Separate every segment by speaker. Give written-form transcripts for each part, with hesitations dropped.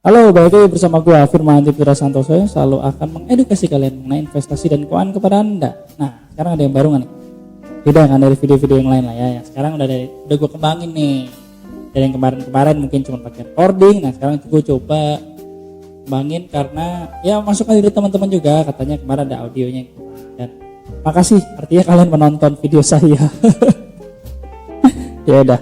Speaker 1: Halo, balik lagi bersama gue Firman Tipura Santoso yang selalu akan mengedukasi kalian mengenai investasi dan keuangan kepada Anda. Nah, sekarang ada yang baru nggak nih? Beda kan dari video-video yang lain lah ya. Yang sekarang udah gue kembangin nih. Dari yang kemarin mungkin cuma pakai recording. Nah, sekarang gue coba kembangin karena ya masukan dari teman-teman juga, katanya kemarin ada audionya. Dan makasih, artinya kalian menonton video saya. Ya udah.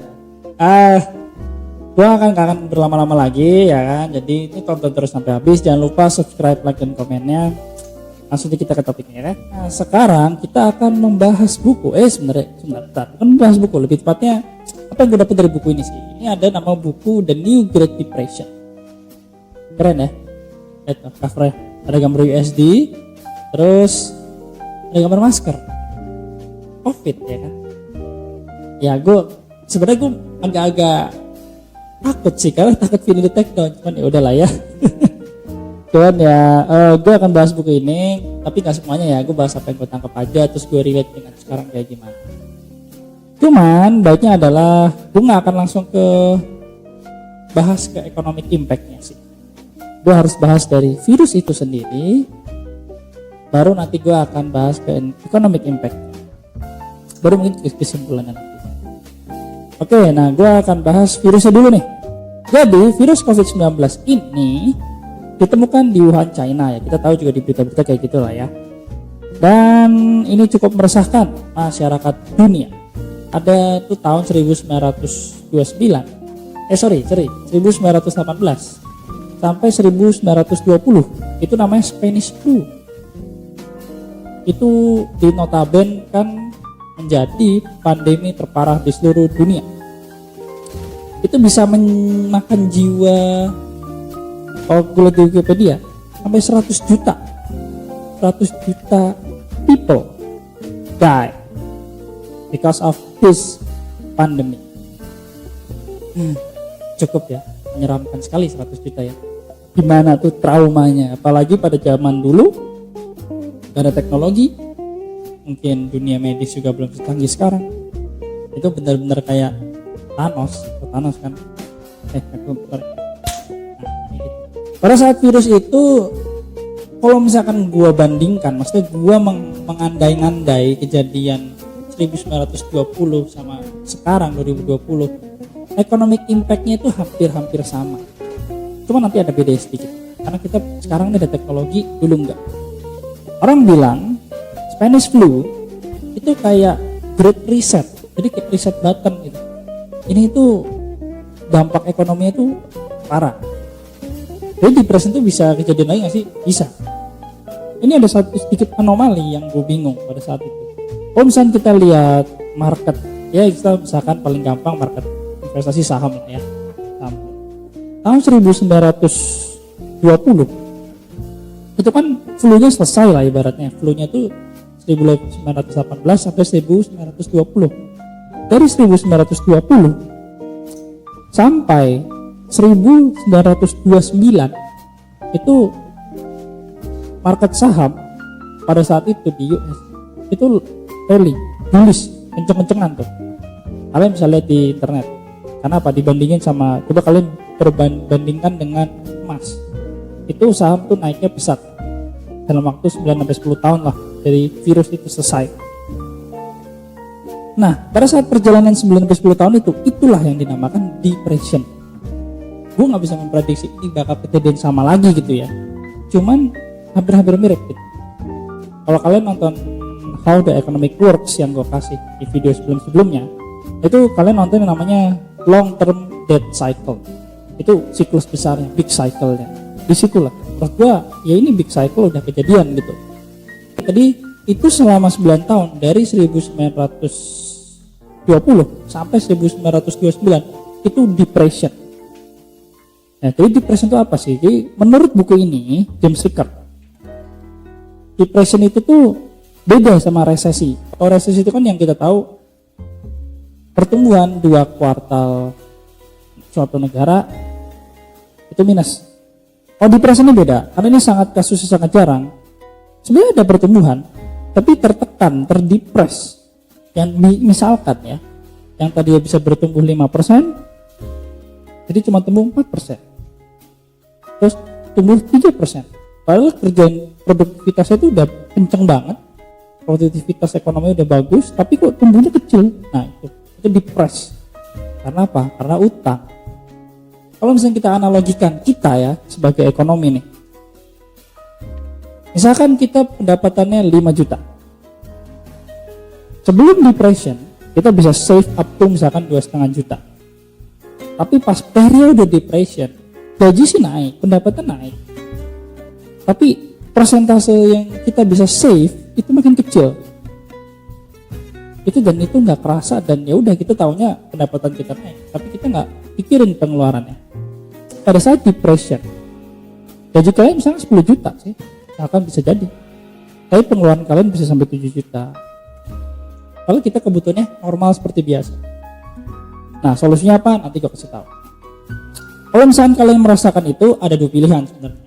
Speaker 1: Gue akan berlama-lama lagi ya kan, jadi ini tonton terus sampai habis. Jangan lupa subscribe, like, dan komennya. Langsung kita ke topiknya kan. Nah, sekarang kita akan membahas buku. Sebenarnya bukan membahas buku, lebih tepatnya apa yang gue dapat dari buku ini sih. Ini ada nama buku The New Great Depression. Keren ya, itu covernya ada gambar USD, terus ada gambar masker COVID ya kan. Ya gue sebenarnya agak-agak takut sih, karena takut video di take down, cuman ya udahlah ya. Cuman ya gue akan bahas buku ini, tapi nggak semuanya ya, gue bahas apa yang gue tangkap aja, terus gue relate dengan sekarang kayak gimana. Cuman baiknya adalah gue nggak akan langsung bahas ke economic impactnya sih. Gue harus bahas dari virus itu sendiri, baru nanti gue akan bahas ke economic impact, baru mungkin kesimpulannya nanti. Oke, nah gue akan bahas virusnya dulu nih. Jadi virus COVID-19 ini ditemukan di Wuhan, China ya. Kita tahu juga di berita-berita kayak gitulah ya. Dan ini cukup meresahkan masyarakat dunia. Ada tuh tahun 1918 sampai 1920. Itu namanya Spanish flu. Itu dinotaben kan menjadi pandemi terparah di seluruh dunia. Itu bisa memakan jiwa, kalau gue lihat di Wikipedia, sampai 100 juta people die because of this pandemic. Cukup ya, menyeramkan sekali 100 juta ya. Gimana tuh traumanya, apalagi pada zaman dulu gak ada teknologi, mungkin dunia medis juga belum secanggih sekarang. Itu benar-benar kayak Thanos kan. Pada saat virus itu, kalau misalkan gua bandingkan, maksudnya gua mengandai-andai kejadian 1920 sama sekarang 2020, economic impactnya itu hampir sama. Cuma nanti ada beda sedikit, karena kita sekarang ini ada teknologi, dulu enggak. Orang bilang Spanish flu itu kayak great reset, jadi kayak reset button gitu. Ini tuh dampak ekonominya tuh parah. Jadi depresi itu bisa kejadian lagi nggak sih? Bisa. Ini ada satu sedikit anomali yang gue bingung pada saat itu. Kalau misalnya kita lihat market, ya kita misalkan paling gampang market investasi saham lah ya. Tahun 1920 itu kan flu-nya selesai lah ibaratnya. Flu-nya tuh 1918 sampai 1920. Dari 1920 sampai 1929 itu market saham pada saat itu di US itu rally, bullish, kenceng-kencengan tuh. Kalian bisa lihat di internet. Karena apa? Dibandingin sama, coba kalian bandingkan dengan emas. Itu saham tuh naiknya pesat dalam waktu 9-10 tahun lah dari virus itu selesai. Nah, pada saat perjalanan 9-10 tahun itulah yang dinamakan depression. Gue nggak bisa memprediksi ini bakal kejadian sama lagi gitu ya. Cuman hampir-hampir mirip gitu. Kalau kalian nonton How the Economic Works yang gue kasih di video sebelum-sebelumnya, itu kalian nonton yang namanya long term debt cycle. Itu siklus besarnya, big cycle-nya. Di situ lah. Menurut gue ya ini big cycle udah kejadian gitu. Jadi itu selama 9 tahun dari 1920 sampai 1929 itu depression. Nah, jadi depression itu apa sih? Jadi menurut buku ini, James Ricard, depression itu tuh beda sama resesi. Kalau resesi itu kan yang kita tahu pertumbuhan 2 kuartal suatu negara itu minus. Oh, depression ini beda, karena ini kasusnya sangat jarang. Sebenarnya ada pertumbuhan, tapi tertekan, terdepres. Yang misalkan ya, yang tadi bisa bertumbuh 5%, jadi cuma tumbuh 4%. terus tumbuh 3%. Padahal kerjaan produktivitasnya itu udah kenceng banget, produktivitas ekonomi udah bagus, tapi kok tumbuhnya kecil. Nah itu depres. Karena apa? Karena utang. Kalau misalnya kita analogikan kita ya sebagai ekonomi nih, misalkan kita pendapatannya 5 juta, sebelum depression kita bisa save up to misalkan 2,5 juta. Tapi pas periode depression, gaji sih naik, pendapatan naik, tapi persentase yang kita bisa save itu makin kecil. Itu nggak kerasa, dan ya udah kita taunya pendapatan kita naik, tapi kita nggak pikirin pengeluarannya. Pada saat depression, gaji kalian misalnya 10 juta sih, akan bisa jadi, tapi pengeluaran kalian bisa sampai 7 juta. Kalau kita kebutuhannya normal seperti biasa. Nah, solusinya apa? Nanti gue kasih tahu. Kalau misalkan kalian merasakan itu, ada 2 pilihan sebenarnya.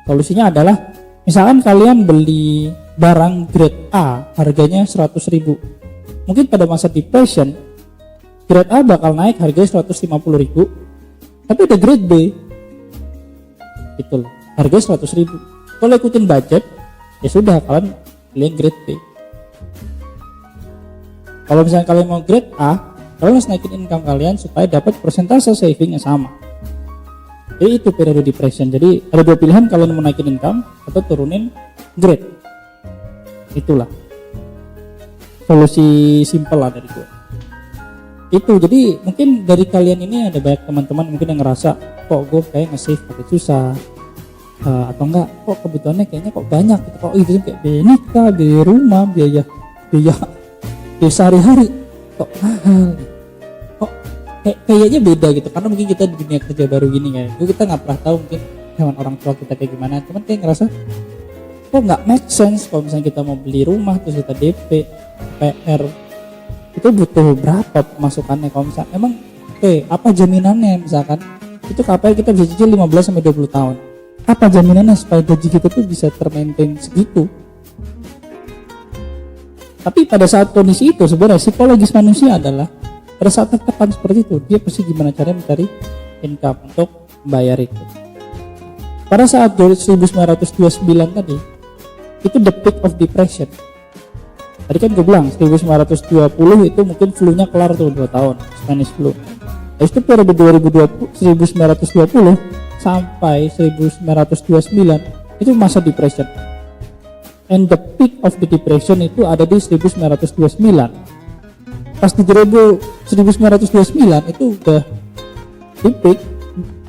Speaker 1: Solusinya adalah, misalkan kalian beli barang grade A, harganya 100.000. Mungkin pada masa depression, grade A bakal naik harganya 150.000, tapi ada grade B, gitu loh, harganya 100.000. Kalau ikutin budget, ya sudah, kalian beli grade B. Kalau misalnya kalian mau grade A, kalian harus naikin income kalian supaya dapat persentase saving yang sama. Jadi itu periode depression. Jadi ada 2 pilihan, kalian mau naikin income atau turunin grade. Itulah solusi simple lah dari gue. Itu jadi mungkin dari kalian ini ada banyak teman-teman mungkin yang ngerasa kok gue kayak nge-save pakai susah, atau enggak kok kebutuhannya kayaknya kok banyak gitu. Kok itu kayak biaya nikah, biaya rumah, biaya sehari-hari kok mahal, kok kayaknya beda gitu, karena mungkin kita di dunia kerja baru gini kan, kita nggak pernah tahu mungkin hewan orang tua kita kayak gimana, cuman kayak ngerasa kok nggak make sense kalau misalnya kita mau beli rumah terus kita DP, PR, itu butuh berapa pemasukannya. Kalau misalnya emang apa jaminannya, misalkan itu KPR kita bisa cicil 15-20 tahun, apa jaminannya supaya gaji kita tuh bisa termaintain segitu. Tapi pada saat kondisi itu sebenarnya psikologis manusia adalah pada saat tertekan seperti itu, dia pasti gimana caranya mencari income untuk membayar itu. Pada saat 1929 tadi, itu the peak of depression. Tadi kan gue bilang 1920 itu mungkin flu-nya kelar tuh 2 tahun, Spanish flu. Habis itu periode 1920 sampai 1929 itu masa depression. And the peak of the depression itu ada di 1929. Pas di 1929 itu udah di peak,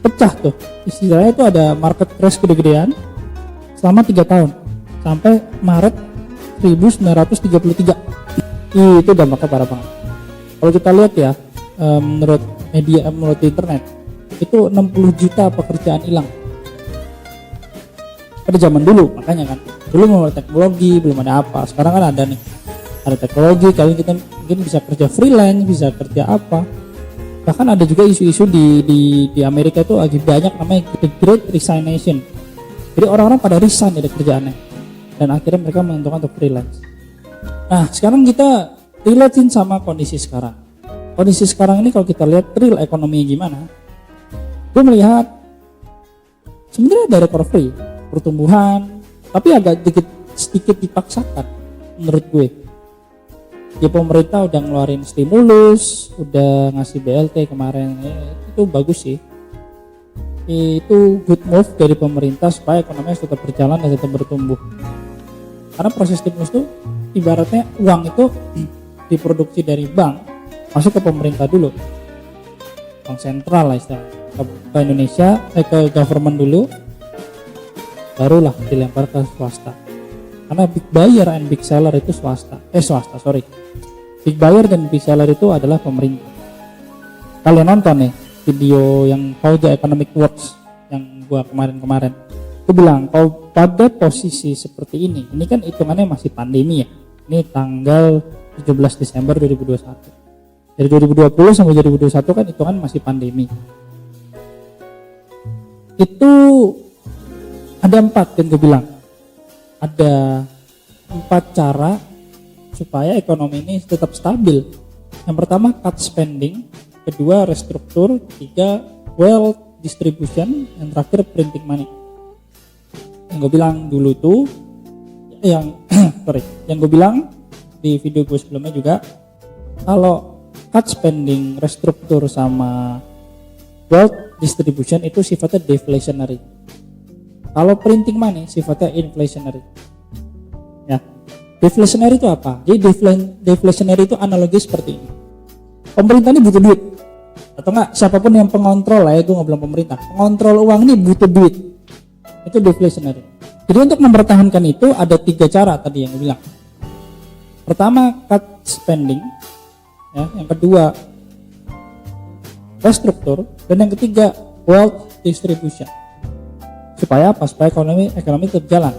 Speaker 1: pecah tuh. Istilahnya itu ada market crash gede-gedean selama 3 tahun sampai Maret 1933. Itu dampaknya parah banget. Kalau kita lihat ya, menurut media, menurut internet, itu 60 juta pekerjaan hilang. Pada zaman dulu, makanya kan dulu belum ada teknologi, belum ada apa. Sekarang kan ada nih, ada teknologi, kalian kita mungkin bisa kerja freelance, bisa kerja apa. Bahkan ada juga isu-isu di Amerika itu lagi banyak namanya the Great Resignation. Jadi orang-orang pada resign dari kerjaannya dan akhirnya mereka menentukan untuk freelance. Nah, sekarang kita relatein sama kondisi sekarang. Kondisi sekarang ini kalau kita lihat real ekonomi gimana, gue melihat sebenarnya ada recovery, pertumbuhan, tapi agak sedikit dipaksakan menurut gue. Ya pemerintah udah ngeluarin stimulus, udah ngasih BLT kemarin, itu bagus sih. Itu good move dari pemerintah supaya ekonomi tetap berjalan dan tetap bertumbuh. Karena proses stimulus itu ibaratnya uang itu diproduksi dari bank masuk ke pemerintah dulu, bank sentral lah istilahnya, ke Indonesia, ke government dulu, barulah dilempar ke swasta. Karena big buyer and big seller itu big buyer dan big seller itu adalah pemerintah. Kalian nonton nih video yang How the Economic Works yang gua kemarin aku bilang kalau pada posisi seperti ini kan hitungannya masih pandemi ya, ini tanggal 17 Desember 2021, dari 2020 sampai 2021 kan hitungan masih pandemi. Itu ada 4 yang gue bilang, ada 4 cara supaya ekonomi ini tetap stabil. Yang pertama cut spending, kedua restruktur, ketiga wealth distribution, yang terakhir printing money. Yang gue bilang dulu tuh, yang yang gue bilang di video gue sebelumnya juga, kalau cut spending, restruktur sama wealth distribution itu sifatnya deflationary. Kalau printing money sifatnya inflationary. Ya, deflationary itu apa? Jadi deflationary itu analogi seperti ini. Pemerintah ini butuh duit, atau enggak siapapun yang pengontrol lah ya, gue nggak bilang pemerintah, pengontrol uang ini butuh duit, itu deflationary. Jadi untuk mempertahankan itu ada 3 cara tadi yang gue bilang. Pertama cut spending, ya, yang kedua restruktur, dan yang ketiga wealth distribution. Supaya apa? Supaya ekonomi tetap jalan.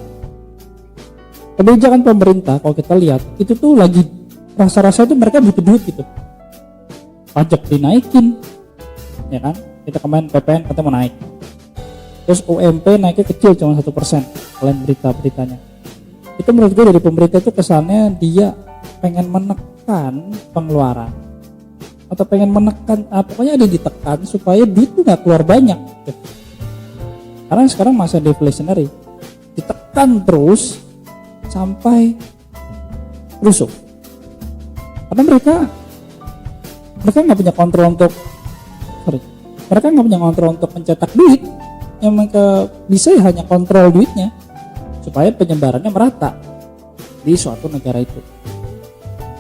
Speaker 1: Kebijakan pemerintah kalau kita lihat itu tuh lagi rasa-rasa itu mereka butuh duit gitu. Pajak dinaikin, ya kan? Kita kemarin PPN katanya mau naik. Terus UMP naiknya kecil cuma 1%. Kalian berita-beritanya. Itu menurut gue dari pemerintah itu kesannya dia pengen menekan pengeluaran atau pengen menekan, pokoknya ada ditekan supaya duit tuh nggak keluar banyak. Gitu. Karena sekarang masa deflationary, ditekan terus sampai rusuh. Karena mereka nggak punya kontrol untuk mencetak duit. Yang mereka bisa ya hanya kontrol duitnya supaya penyebarannya merata di suatu negara itu.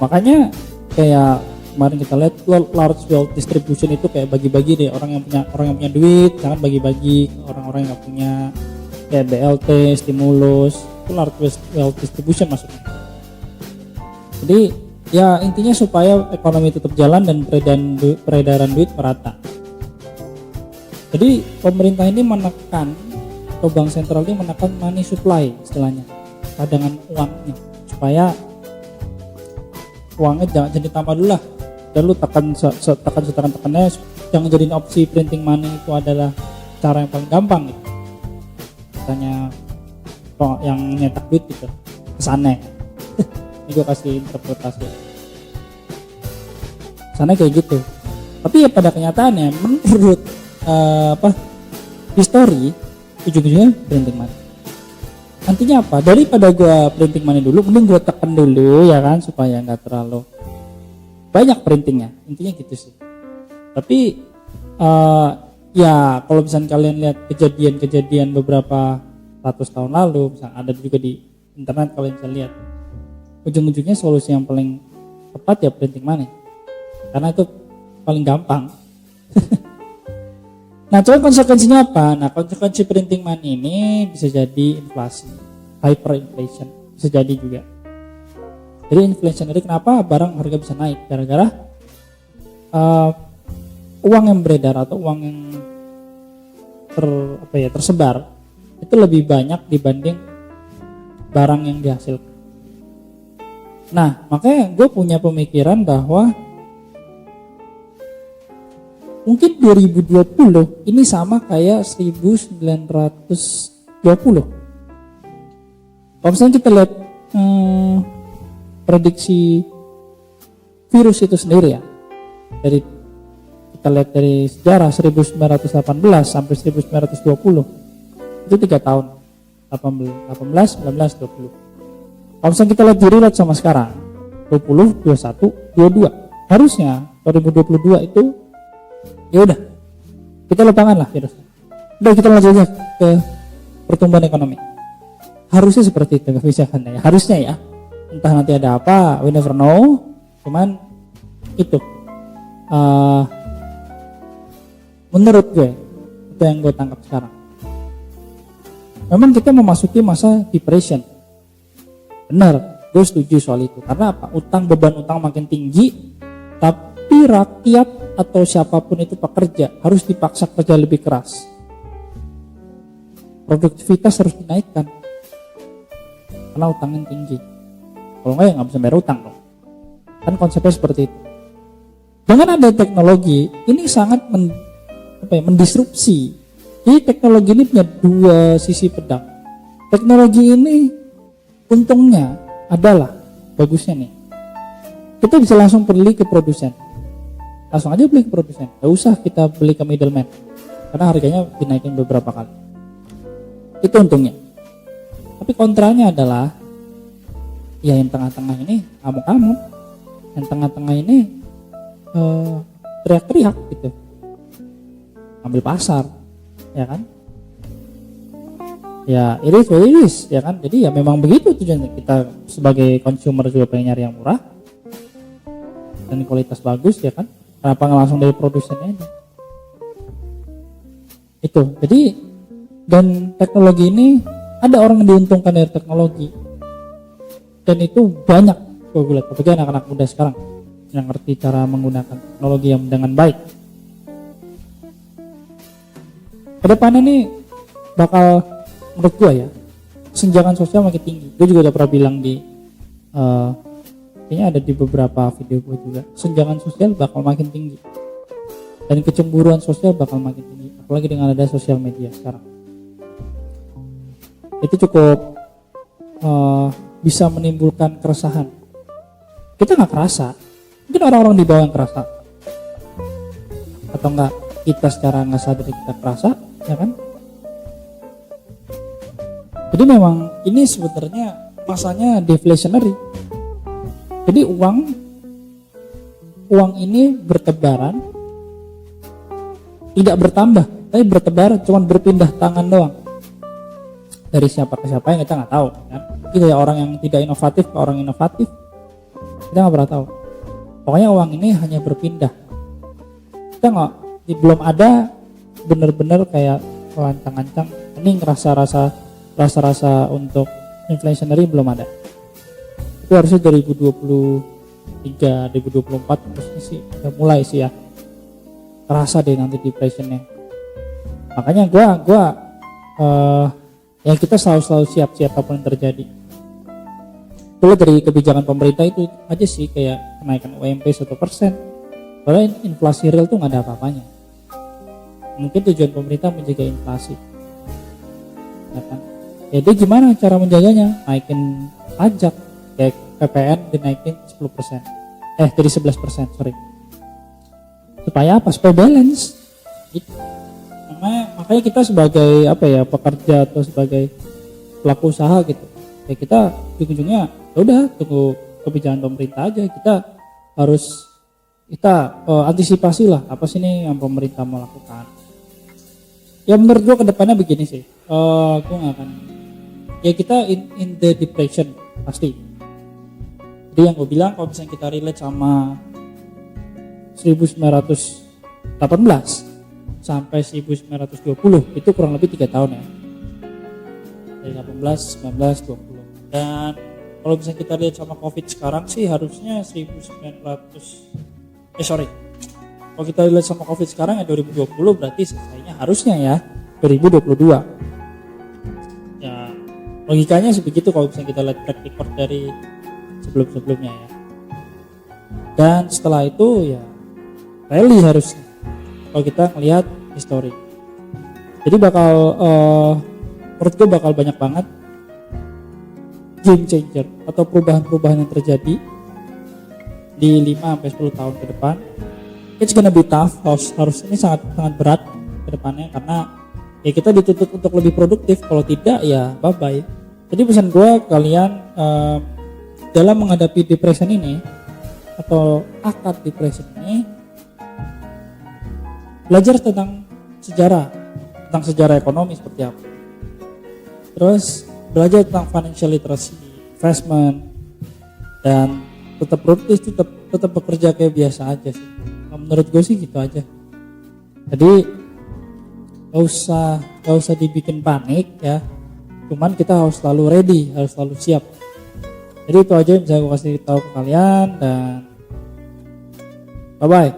Speaker 1: Makanya kayak kemarin kita lihat large wealth distribution itu kayak bagi-bagi deh, orang yang punya duit jangan bagi-bagi ke orang-orang yang nggak punya, kayak BLT, stimulus, itu large wealth distribution maksudnya. Jadi ya intinya supaya ekonomi tetap jalan dan peredaran duit merata. Jadi pemerintah ini menekan, atau bank sentral ini menekan money supply istilahnya, cadangan uangnya, supaya uangnya jangan jadi tambah dulu lah. Dan lu tekannya jangan jadiin opsi printing money itu adalah cara yang paling gampang gitu. Katanya yang nyetak duit gitu, kesannya. Ini gue kasih interpretasi. Kesannya kayak gitu. Tapi ya pada kenyataannya menurut history ujung-ujungnya printing money. Nantinya apa? Daripada gue printing money dulu, mending gue tekan dulu ya kan, supaya nggak terlalu banyak printingnya. Intinya gitu sih. Tapi ya kalau misalnya kalian lihat kejadian beberapa ratus tahun lalu, misalnya ada juga di internet, kalian bisa lihat ujung-ujungnya solusi yang paling tepat ya printing money, karena itu paling gampang. Nah, coba konsekuensinya apa? Nah, konsekuensi printing money ini bisa jadi inflasi, hyperinflation, bisa jadi juga. Jadi inflationary, kenapa barang harga bisa naik? Gara-gara uang yang beredar atau uang yang tersebar itu lebih banyak dibanding barang yang dihasilkan. Nah, makanya gue punya pemikiran bahwa mungkin 2020 ini sama kayak 1920. Kalau misalnya kita lihat prediksi virus itu sendiri ya, kita lihat dari sejarah 1918 sampai 1920 itu 3 tahun, 18, 19, 20. Kalau misalnya kita lihat relate sama sekarang 20, 21, 22, harusnya 2022 itu ya udah kita lupakan lah virus. Udah kita lanjut aja ke pertumbuhan ekonomi. Harusnya seperti itu kebijakannya ya. Harusnya ya. Entah nanti ada apa, we never know. Cuman itu menurut gue itu yang gue tangkap sekarang. Memang kita memasuki masa depression. Benar, gue setuju soal itu. Karena apa? Beban utang makin tinggi, tapi rakyat atau siapapun itu pekerja harus dipaksa kerja lebih keras. Produktivitas harus dinaikkan karena utangnya tinggi. Kalau enggak ya nggak bisa bayar utang dong. Kan konsepnya seperti itu. Dengan ada teknologi ini sangat mendisrupsi. Jadi teknologi ini punya 2 sisi pedang. Teknologi ini untungnya adalah bagusnya nih, kita bisa langsung beli ke produsen. Langsung aja beli ke produsen, gak usah kita beli ke middleman. karena harganya dinaikin beberapa kali. Itu untungnya. Tapi kontranya adalah ya yang tengah-tengah ini ngamuk-ngamuk, yang tengah-tengah ini teriak-teriak gitu, ambil pasar, ya kan? Ya iris, ya kan? Jadi ya memang begitu tujuannya, kita sebagai consumer juga pengen nyari yang murah dan kualitas bagus, ya kan? Kenapa nggak langsung dari produsennya aja? Itu. Jadi dan teknologi ini ada orang yang diuntungkan dari teknologi, dan itu banyak gue lihat, apalagi anak-anak muda sekarang yang ngerti cara menggunakan teknologi yang dengan baik. Kedepannya nih bakal, menurut gue ya, kesenjangan sosial makin tinggi. Gue juga udah pernah bilang di kayaknya ada di beberapa video gue juga, kesenjangan sosial bakal makin tinggi dan kecemburuan sosial bakal makin tinggi, apalagi dengan ada sosial media sekarang. Itu cukup bisa menimbulkan keresahan. Kita nggak kerasa, mungkin orang-orang di bawah yang kerasa, atau enggak kita secara nggak sadar kita kerasa, ya kan? Jadi memang ini sebenarnya masanya deflationary. Jadi uang ini bertebaran, tidak bertambah, tapi bertebaran, cuman berpindah tangan doang. Dari siapa ke siapa yang kita nggak tahu, kan? Itu ya, orang yang tidak inovatif ke orang inovatif, kita nggak pernah tahu. Pokoknya uang ini hanya berpindah. Kita belum ada benar-benar kayak lancang-lancang. Ini rasa-rasa untuk inflationary belum ada. Itu harusnya 2023, 2024 harusnya sih udah mulai sih ya. Terasa deh nanti deflationnya. Makanya ya kita selalu siap apapun yang terjadi. Dulu dari kebijakan pemerintah itu aja sih, kayak kenaikan UMP 1%. Padahal inflasi real tuh nggak ada apa-apanya. Mungkin tujuan pemerintah menjaga inflasi, ya kan? Ya dia gimana cara menjaganya? Naikin pajak, kayak PPN dinaikin 10%, jadi 11%, sorry. Supaya apa? Supaya balance. Gitu. Makanya kita sebagai pekerja atau sebagai pelaku usaha gitu, ya kita ujung-ujungnya udah tunggu kebijakan pemerintah aja. Kita antisipasi lah apa sih nih yang pemerintah mau lakukan. Ya menurut gue kedepannya begini sih, gue nggak akan, ya kita in the depression pasti. Jadi yang gue bilang, kalau misalnya kita relate sama 1918 sampai 1920 itu kurang lebih 3 tahun ya, dari 18, 19, 20. Dan kalau misalnya kita lihat sama COVID sekarang sih harusnya kalau kita lihat sama COVID sekarang ya 2020, berarti selesainya harusnya ya 2022. Ya logikanya sebegitu kalau misalnya kita lihat track record dari sebelum-sebelumnya ya. Dan setelah itu ya rally harusnya kalau kita ngelihat histori. Jadi menurut gue bakal banyak banget game changer atau perubahan-perubahan yang terjadi di 5-10 tahun ke depan. It's gonna be tough, harus ini sangat berat ke depannya, karena ya kita dituntut untuk lebih produktif, kalau tidak ya bye bye. Jadi pesan gue kalian, dalam menghadapi depression ini atau akad depression ini, belajar tentang sejarah ekonomi seperti apa, terus belajar tentang financial literacy, investment, dan tetap produktif, tetap bekerja kayak biasa aja sih. Menurut gue sih gitu aja. Jadi gak usah dibikin panik ya, cuman kita harus selalu ready, harus selalu siap. Jadi itu aja yang bisa gue kasih tahu ke kalian, dan bye bye.